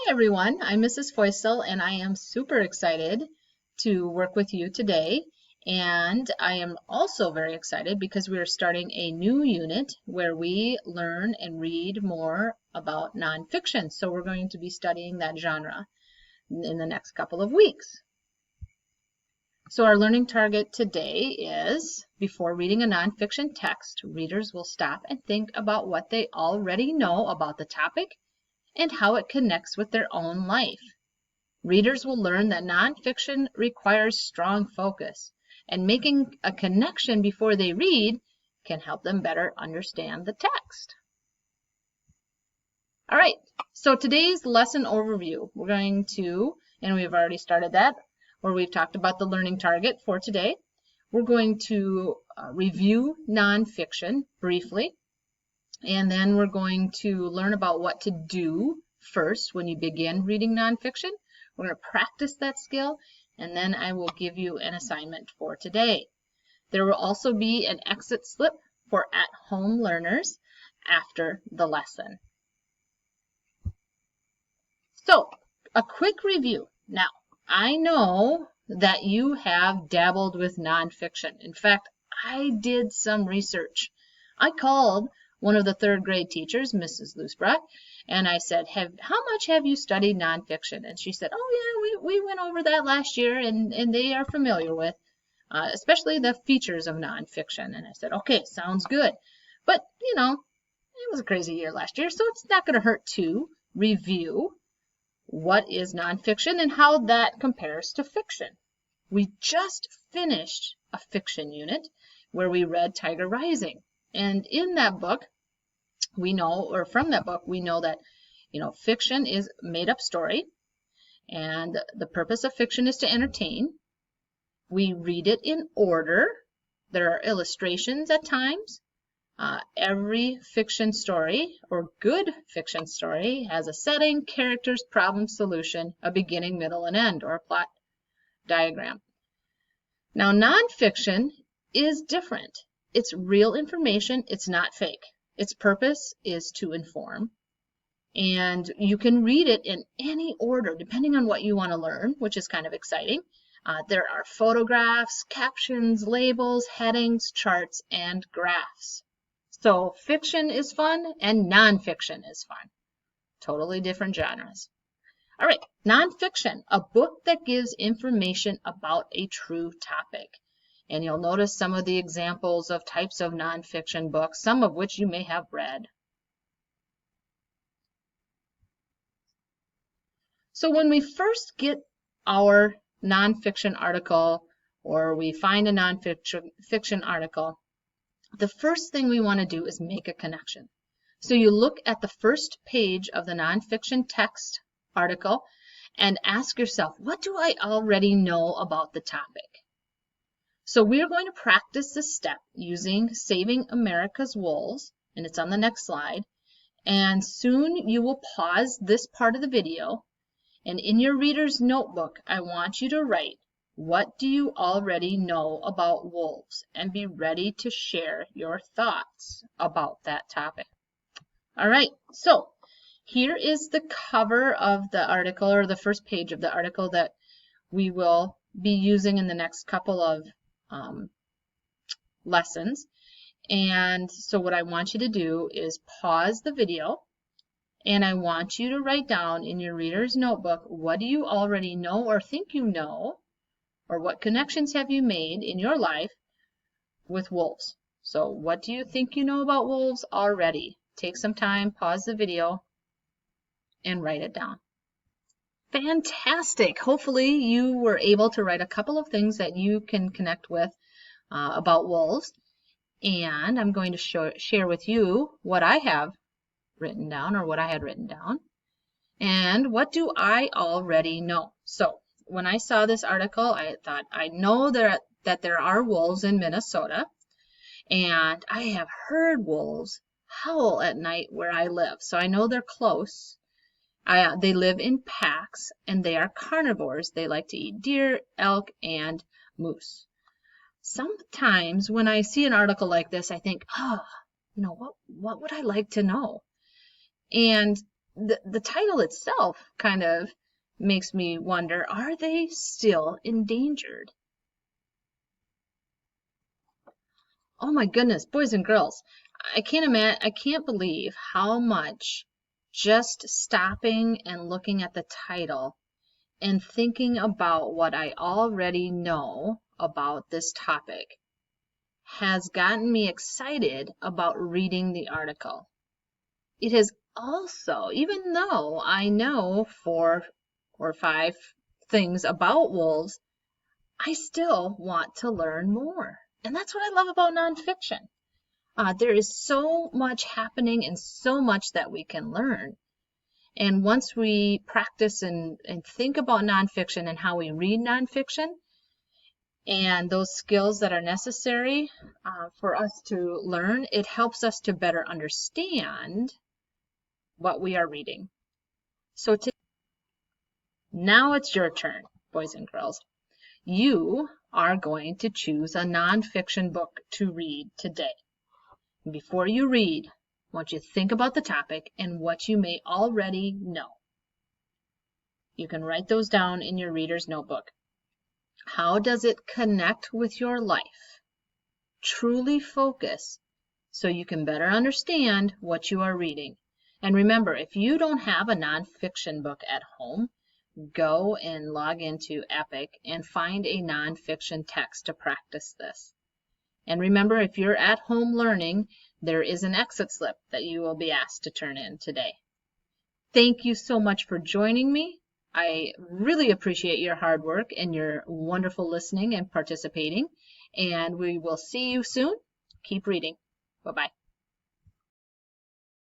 Hi everyone, I'm Mrs. Feustel and I am super excited to work with you today. And I am also very excited because we are starting a new unit where we learn and read more about nonfiction. So we're going to be studying that genre in the next couple of weeks. So our learning target today is, before reading a nonfiction text, readers will stop and think about what they already know about the topic and how it connects with their own life. Readers will learn that nonfiction requires strong focus, and making a connection before they read can help them better understand the text. All right, so today's lesson overview, we're going to, and we've already started that, where we've talked about the learning target for today. We're going to review nonfiction briefly. And then we're going to learn about what to do first when you begin reading nonfiction. We're going to practice that skill, and then I will give you an assignment for today. There will also be an exit slip for at-home learners after the lesson. So, a quick review. Now, I know that you have dabbled with nonfiction. In fact, I did some research. I called one of the third grade teachers, Mrs. Loosbrock, and I said, how much have you studied nonfiction? And she said, oh yeah, we went over that last year and they are familiar with, especially the features of nonfiction. And I said, okay, sounds good. But, you know, it was a crazy year last year, so it's not going to hurt to review what is nonfiction and how that compares to fiction. We just finished a fiction unit where we read Tiger Rising. And in that book, we know, or from that book, we know that, fiction is made up story, and the purpose of fiction is to entertain. We read it in order. There are illustrations at times. Every fiction story, or good fiction story, has a setting, characters, problem, solution, a beginning, middle, and end, or a plot diagram. Now, nonfiction is different. It's real information. It's not fake. Its purpose is to inform, and you can read it in any order depending on what you want to learn, which is kind of exciting. There are photographs, captions, labels, headings, charts, and graphs. So fiction is fun and nonfiction is fun. Totally different genres. All right, nonfiction, a book that gives information about a true topic. And you'll notice some of the examples of types of nonfiction books, some of which you may have read. So when we first get our nonfiction article, or we find a nonfiction article, the first thing we want to do is make a connection. So you look at the first page of the nonfiction text article and ask yourself, what do I already know about the topic? So we're going to practice this step using Saving America's Wolves, and it's on the next slide. And soon you will pause this part of the video, and in your reader's notebook, I want you to write, what do you already know about wolves? And be ready to share your thoughts about that topic. All right, so here is the cover of the article, or the first page of the article that we will be using in the next couple of lessons. And so what I want you to do is pause the video, and I want you to write down in your reader's notebook, what do you already know or think you know, or what connections have you made in your life with wolves? So what do you think you know about wolves already? Take some time, pause the video, and write it down. Fantastic! Hopefully you were able to write a couple of things that you can connect with about wolves. And I'm going to share with you what I have written down, or what I had written down. And what do I already know? So when I saw this article, I thought, I know that there are wolves in Minnesota, and I have heard wolves howl at night where I live. So I know they're close. They live in packs, and they are carnivores. They like to eat deer, elk, and moose. Sometimes when I see an article like this, I think, what would I like to know? And the title itself kind of makes me wonder, are they still endangered? Oh my goodness, boys and girls, I can't believe how much just stopping and looking at the title and thinking about what I already know about this topic has gotten me excited about reading the article. It has also, even though I know 4 or 5 things about wolves, I still want to learn more. And that's what I love about nonfiction. There is so much happening and so much that we can learn. And once we practice and think about nonfiction and how we read nonfiction and those skills that are necessary for us to learn, it helps us to better understand what we are reading. So now it's your turn, boys and girls. You are going to choose a nonfiction book to read today. Before you read, I want you to think about the topic and what you may already know. You can write those down in your reader's notebook. How does it connect with your life? Truly focus so you can better understand what you are reading. And remember, if you don't have a nonfiction book at home, go and log into Epic and find a nonfiction text to practice this. And remember, if you're at home learning, there is an exit slip that you will be asked to turn in today. Thank you so much for joining me. I really appreciate your hard work and your wonderful listening and participating. And we will see you soon. Keep reading. Bye-bye.